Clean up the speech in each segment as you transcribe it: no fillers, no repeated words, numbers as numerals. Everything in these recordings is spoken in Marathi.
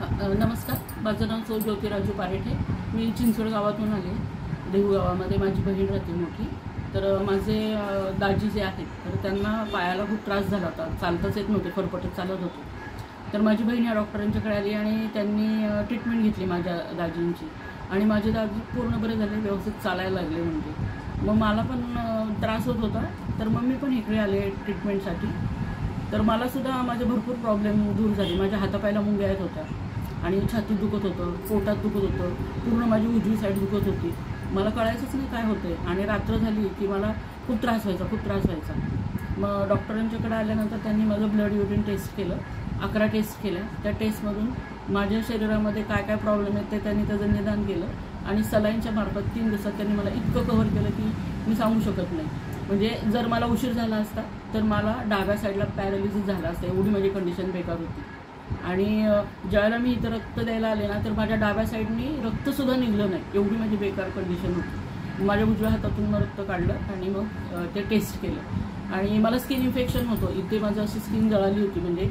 नमस्कार, माझं नाव सौ ज्योतिराजू पारेठे. मी चिंचवड गावातून आले. देहू गावामध्ये माझी बहीण राहते मोठी. तर माझे दाजी जे आहेत तर त्यांना पायाला खूप त्रास झाला होता, चालताच येत नव्हते, फरफटत चालत होते. तर माझी बहीण या डॉक्टरांच्याकडे आली आणि त्यांनी ट्रीटमेंट घेतली माझ्या दाजींची आणि माझे दाजी पूर्ण बरे झाले, व्यवस्थित चालायला लागले. म्हणजे मग मला पण त्रास होत होता, तर मग मी पण इकडे आले ट्रीटमेंटसाठी. तर मलासुद्धा माझे भरपूर प्रॉब्लेम दूर झाले. माझ्या हातापायला मुंग्या येत होत्या आणि छातीत दुखत होतं, पोटात दुखत होतं, पूर्ण माझी उजवी साईड दुखत होती. मला कळायचंच नाही काय होतं आहे आणि रात्र झाली की मला खूप त्रास व्हायचा. मग डॉक्टरांच्याकडे आल्यानंतर त्यांनी माझं ब्लड युरिन टेस्ट केलं, 11 टेस्ट केल्या. त्या टेस्टमधून माझ्या शरीरामध्ये काय काय प्रॉब्लेम आहेत ते त्यांनी त्याचं निदान केलं आणि सलाईनच्या मार्फत 3 दिवसात त्यांनी मला इतकं कव्हर केलं की मी सांगू शकत नाही. म्हणजे जर मला उशीर झाला असता तर मला डाव्या साईडला पॅरालिसिस झाला असता, एवढी माझी कंडिशन बेकार होती. आणि ज्यावेळेला मी इथं रक्त द्यायला आले ना तर माझ्या डाव्या साईडनी रक्तसुद्धा निघलं नाही, एवढी माझी बेकार कंडिशन होती. माझ्या उजव्या हातातून मग रक्त काढलं आणि मग ते टेस्ट केलं आणि मला स्किन इन्फेक्शन होतं. इथे माझं अशी स्किन जळाली होती, म्हणजे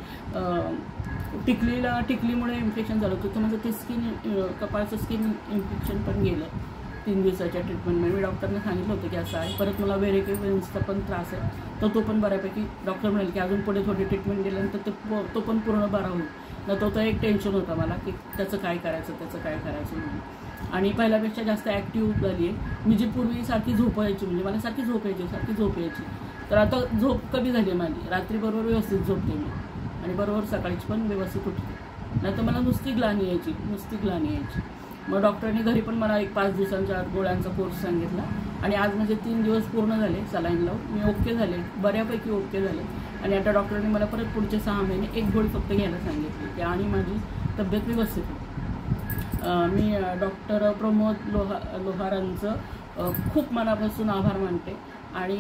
टिकलीमुळे इन्फेक्शन झालं होतं. तर माझं ते कपाळचं स्किन इन्फेक्शन पण गेलं 3 दिवसाच्या ट्रीटमेंटमध्ये. मी डॉक्टरने सांगितलं होतं की असं आहे. परत मला व्हेरिकोज व्हेन्सचा पण त्रास आहे, तर तो पण बऱ्यापैकी डॉक्टर म्हणाले की अजून पुढे थोडी ट्रीटमेंट दिल्यानंतर तो पण पूर्ण बरा होईल. तर एक टेन्शन होता मला की त्याचं काय करायचं म्हणून. आणि पहिल्यापेक्षा जास्त ॲक्टिव्ह झाली आहे. मी जी पूर्वी सारखी झोपायची, म्हणजे मला सारखी झोप यायची, तर आता झोप कमी झाली आहे माझी. रात्री बरोबर व्यवस्थित झोपते मी आणि बरोबर सकाळची पण व्यवस्थित उठते. नाही तर मला नुसती ग्लानी यायची. मग डॉक्टरांनी घरी पण मला एक 5 दिवसांच्या गोळ्यांचा कोर्स सांगितला आणि आज म्हणजे 3 दिवस पूर्ण झाले सलाईन लावून. मी ओके झाले, बऱ्यापैकी ओके झाले. आणि आता डॉक्टरांनी मला परत पुढचे 6 महिने एक गोळी फक्त घ्यायला सांगितली की आणि माझी तब्येत व्यवस्थित होती. मी डॉक्टर प्रमोद लोहारांचं खूप मनापासून आभार मानते. आणि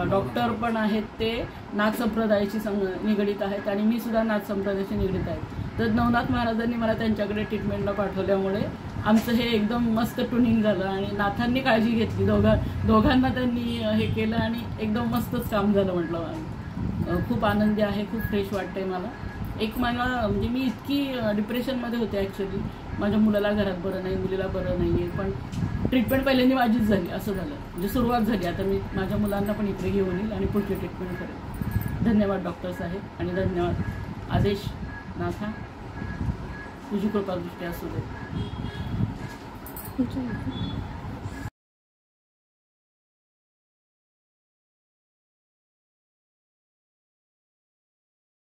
डॉक्टर पण आहेत ते नाथ संप्रदायाशी निगडीत आहेत आणि मी सुद्धा नाथ संप्रदायाशी निगडीत आहे. तर नवनाथ महाराजांनी मला त्यांच्याकडे ट्रीटमेंटला पाठवल्यामुळे आमचं हे एकदम मस्त ट्युनिंग झालं आणि नाथांनी काळजी घेतली. दोघांना त्यांनी हे केलं आणि एकदम मस्तच काम झालं म्हटलं. खूप आनंदी आहे, खूप फ्रेश वाटतंय मला. म्हणजे मी इतकी डिप्रेशनमध्ये होते ॲक्च्युली. माझ्या मुलाला घरात बरं नाही, मुलीला बरं नाही आहे, पण ट्रीटमेंट पहिल्यांदा माझीच झाली, असं झालं. म्हणजे सुरुवात झाली. आता मी माझ्या मुलांना पण इकडे घेऊन येईल आणि पुढची ट्रीटमेंट करेल. धन्यवाद डॉक्टर साहेब आणि धन्यवाद आदेश नाथा. तुझी कृपादृष्टी असू दे.